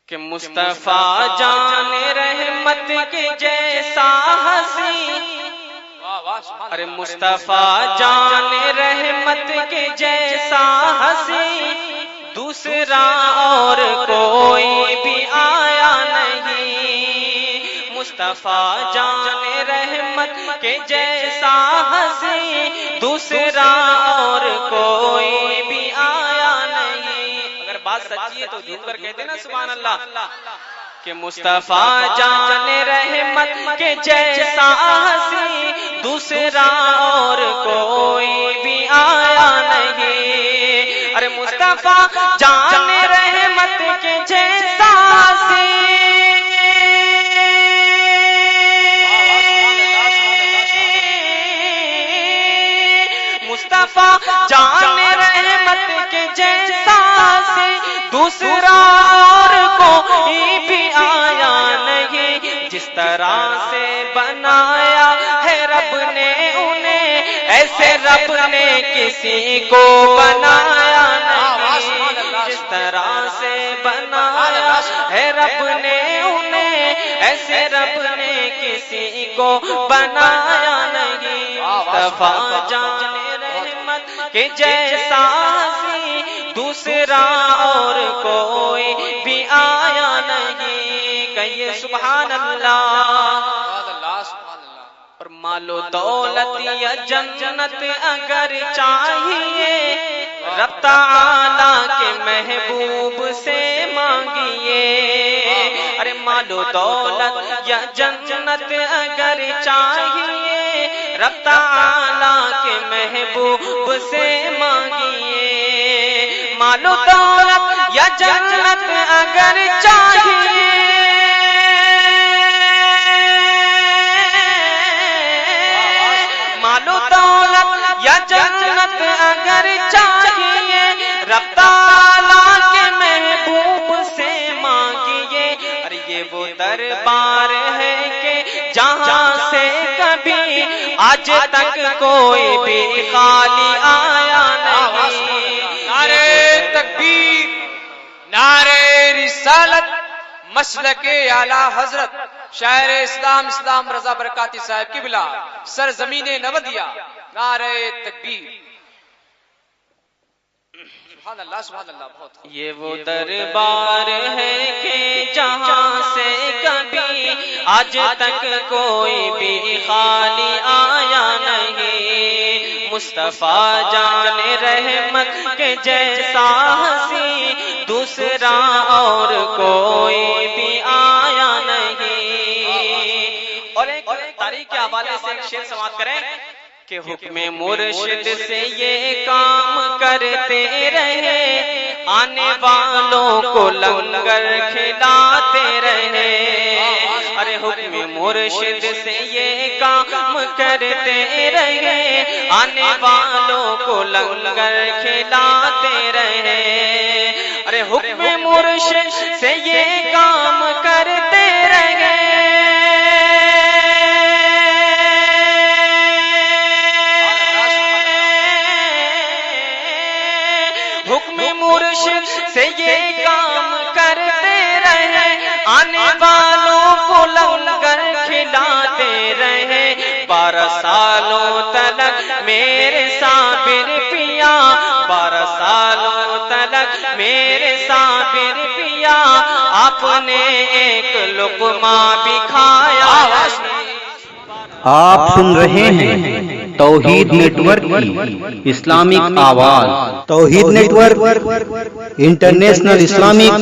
کہ مصطفیٰ جان رحمت کے جیسا ہنسی، ارے مصطفیٰ جان رحمت کے جیسا ہنسی دوسرا اور کوئی بھی آیا نہیں۔ مصطفیٰ جان رحمت کے جیسا ہنسی دوسرا اور کوئی بھی آیا نہیں۔ اگر بات سچی ہے تو جھوم کر کہتے نا سبحان اللہ، کہ مصطفیٰ جان رحمت کے جیسا ہنسی دوسرا اور کوئی بھی آیا نہیں۔ ارے مصطفیٰ جان رحمت کے جیسا ہنسی، مصطفیٰ جان رحمت کے جیسا ہنسی دوسرا اور کوئی بھی آیا نہیں۔ جس طرح سے بنایا ہے رب نے انہیں ایسے رب نے کسی کو بنایا نہیں۔ جس طرح سے بنایا ہے رب نے انہیں ایسے رب نے کسی کو بنایا نہیں۔ مصطفیٰ جان رحمت کے جیسا ہنسی دوسرا اور کوئی بھی آیا نہیں۔ کہیے سبحان اللہ۔ اور مال و دولت یا جنت اگر چاہیے رب تعالیٰ کے محبوب سے مانگیے۔ ارے مال و دولت یا جنت اگر چاہیے رب تعالیٰ کے محبوب سے مانگیے۔ مال و دولت یا جنت اگر چاہیے، مال و دولت یا جنت اگر چاہیے رب تعالیٰ کے محبوب سے مانگیے۔ ارے یہ وہ دربار ہے کہ جہاں سے کبھی آج تک کوئی بھی خالی آیا نہیں۔ نعرے تکبیر، نعرے رسالت، مسلک اعلیٰ حضرت شاعر اسلام رضا برکاتی صاحب قبلہ سرزمین نودیہ، نعرے تکبیر۔ سبحان اللہ سبحان اللہ۔ بہت یہ وہ دربار ہے کہ جہاں سے کبھی آج تک کوئی بھی خالی آیا نہیں۔ مصطفیٰ جان رحمت کے جیسا ہنسی دوسرا اور کوئی بھی آیا نہیں۔ اور ایک تاریخ کے حوالے سے ایک شعر سماعت کریں کہ حکم مرشد سے یہ کام کرتے رہے آنے والوں کو لنگر کھلاتے رہے۔ ارے حکم مرشد سے یہ کام کرتے رہے آنے والوں کو لنگر کھلاتے رہے۔ ارے حکم مرشد سے یہ کام کرتے رہے، حکم مرشد سے یہ کام کرتے رہے آنے والوں کو لنگر کھلاتے رہے۔ 12 سالوں تلک میرے صابر پیا، 12 سالوں تلک میرے صابر پیا آپ نے ایک لقمہ بھی کھایا۔ آپ سن رہے ہیں توحید نیٹ ورک کی اسلامک آواز۔ Tauheed network international Islamic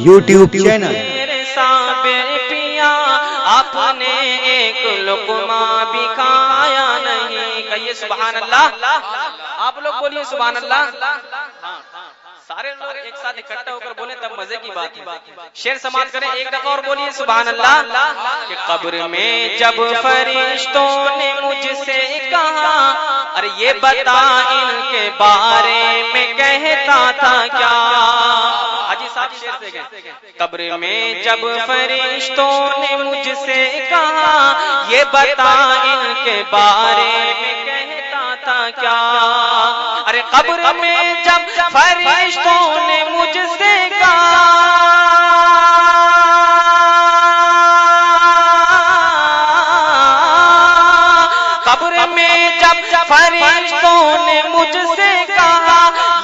YouTube channel. میرے صابر پیا آپ نے ایک لقمہ بھی کھایا نہیں۔ کہیے سبحان اللہ۔ آپ لوگ بولیے سبحان اللہ۔ سارے لوگ ایک ساتھ اکٹھا ہو کر بولیں تب مزے کی بات ہے۔ شعر سماعت کریں ایک دفعہ اور بولیے سبحان اللہ۔ کہ قبر میں جب فرشتوں نے مجھ سے کہا ارے یہ بتا ان کے بارے میں کہتا تھا کیا۔ حاجی صاحب شعر سے گئے۔ قبر میں جب فرشتوں نے مجھ سے کہا یہ بتا ان کے بارے میں کہتا تھا کیا۔ ارے قبر میں جب فرشتوں نے مجھ سے کہا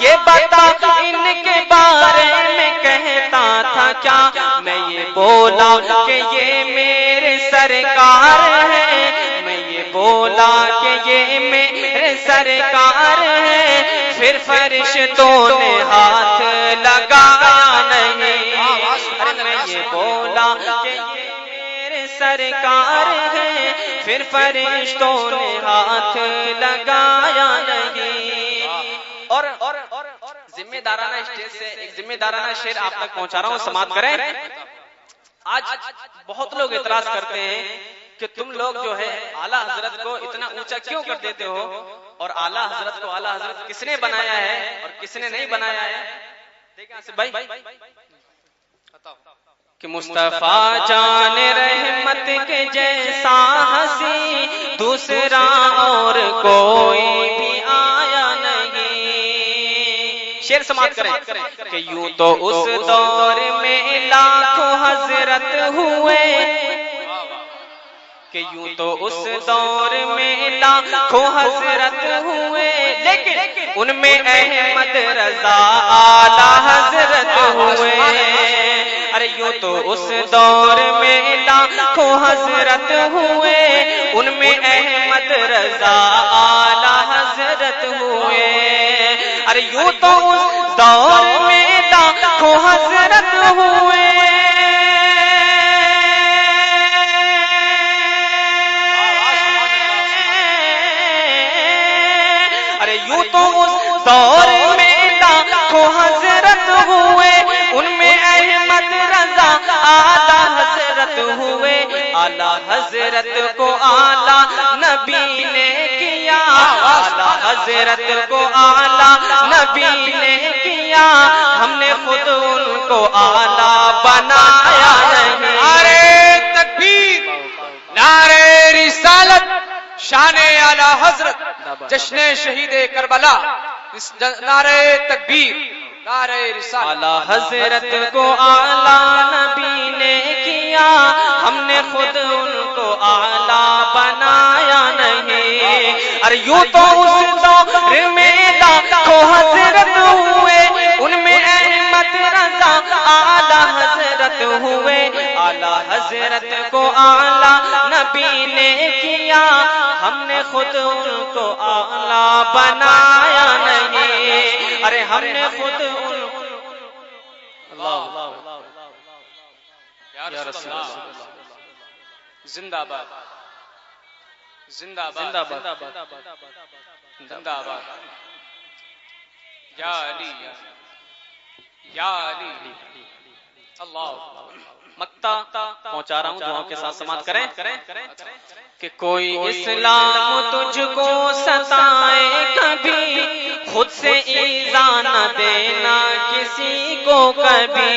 یہ بتا ان کے بارے میں کہتا تھا کیا، میں یہ بولا کہ یہ میرے سرکار ہے، میں یہ بولا کہ یہ میرے سرکار ہے، پھر فرشتوں نے ہاتھ لگایا نہیں، میں یہ بولا کہ یہ میرے سرکار ہے، پھر فرشتوں نے ہاتھ لگایا نہیں۔ اور ذمہ دارانہ اسٹیج سے ایک ذمہ دارانہ شعر آپ تک پہنچا رہا ہوں، سماعت کریں۔ آج بہت لوگ اعتراض کرتے ہیں کہ تم لوگ جو ہے اعلیٰ حضرت کو اتنا اونچا کیوں کر دیتے ہو، اور اعلیٰ حضرت کو اعلیٰ حضرت کس نے بنایا ہے اور کس نے نہیں بنایا ہے؟ دیکھیں آصف بھائی کہ مصطفیٰ جان رحمت کے جیسا ہنسی دوسرا اور کوئی بھی آیا نہیں۔ شعر سماعت کریں کہ یوں تو اس دور میں لاکھوں حضرت ہوئے، کہ یوں تو اس دور میں لاکھوں حضرت ہوئے، لیکن ان میں احمد رضا اعلیٰ حضرت ہوئے۔ ارے یوں تو اس دور میں لاکھوں حضرت ہوئے، ان میں احمد رضا اعلیٰ حضرت ہوئے۔ ارے یوں تو اس دور میں لاکھوں حضرت ہوئے، یوں تو اس دور میں لاکھوں حضرت ہوئے، ان میں احمد رضا اعلیٰ حضرت ہوئے۔ اعلیٰ حضرت کو اعلیٰ نبی نے کیا، اعلیٰ حضرت کو اعلیٰ نبی نے کیا، ہم نے خود ان کو اعلیٰ بنایا نہیں۔ نعرے تکبیر، نعرے رسالت، شان اعلی حضرت، جشن شہید کربلا، نعرے تکبیر، نعرے رسالت۔ اعلیٰ حضرت کو اعلیٰ نبی نے کیا، ہم نے خود ان کو اعلیٰ بنایا نہیں۔ ارے یوں تو اس دور میں لاکھوں حضرت ہوئے، ان میں احمد رضا اعلیٰ حضرت ہوئے۔ اعلیٰ حضرت کو اعلیٰ نبی نے کیا، ہم نے خود ان کو اعلیٰ بنایا نہیں۔ ارے ہم نے خود ان کو یا رسول اللہ، زندہ باد، زندہ باد، زندہ باد، یا علی، یا علی، اللہ مکتا پہنچا رہا ہوں، دعاؤں کے ساتھ سماعت کریں کہ کوئی اسلام تجھ کو ستائے کبھی، خود سے ایذا نہ دینا کسی کو کبھی۔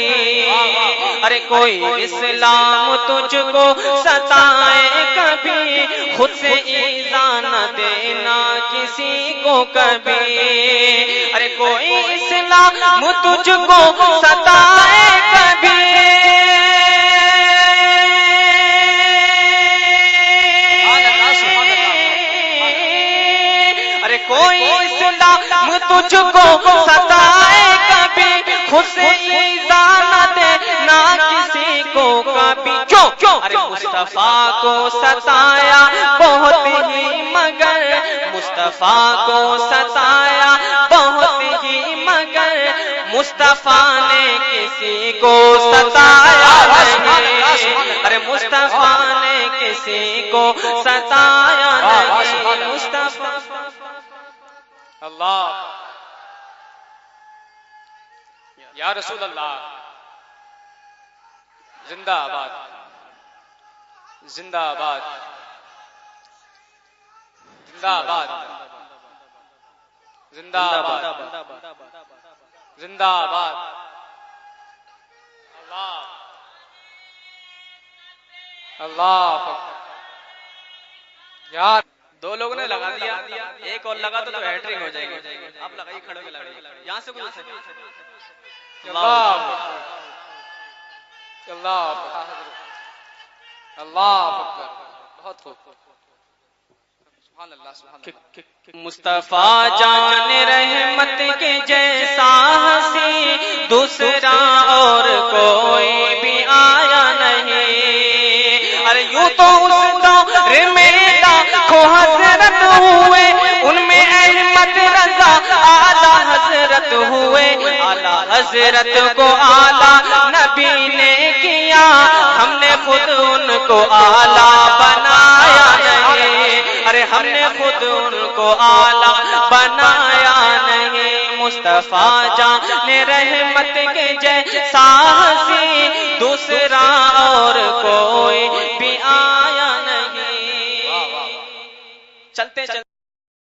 ارے کوئی اسلام تجھ کو ستائے کبھی، خود سے ایذا نہ دینا کسی کو کبھی۔ ارے کوئی اسلام تجھ کو ستائے کبھی، کوئی اسلام تجھ کو ستائے کبھی، خود سے ایذا نہ دینا کسی کو کبھی۔ کیوں؟ ارے مصطفیٰ کو ستایا بہت ہی، مگر مصطفیٰ کو ستایا بہت ہی، مگر مصطفیٰ نے کسی کو ستایا نہیں۔ ارے مصطفیٰ نے کسی کو ستایا نہیں۔ مصطفیٰ اللہ، یا رسول اللہ، زندہ آباد، زندہ آباد، زندہ آباد، زندہ آباد، زندہ آباد، اللہ، اللہ، یار دو لوگوں نے لگا دیا، ایک اور لگا تو ہیٹرک ہو جائے گی۔ آپ لگائیے، کھڑے ہو لگائیے، یہاں سے کوئی اللہ، اللہ، اللہ اکبر، بہت خوب، سبحان اللہ سبحان اللہ. مصطفیٰ جان رحمت کے جیسا ہنسی دوسرا اور کوئی بھی آیا نہیں. ارے یوں تو اس دور میں لاکھوں حضرت ہوئے ان میں احمد رضا اعلیٰ حضرت ہوئے. اعلیٰ حضرت کو اعلیٰ نبی نے کیا ہم نے خود ان کو اعلیٰ بنایا نہیں. ارے ہم نے خود ان کو اعلیٰ بنایا نہیں. مصطفیٰ جان رحمت کے جیسا ہنسی دوسرا اور کوئی بھی آیا نہیں. چلتے چلتے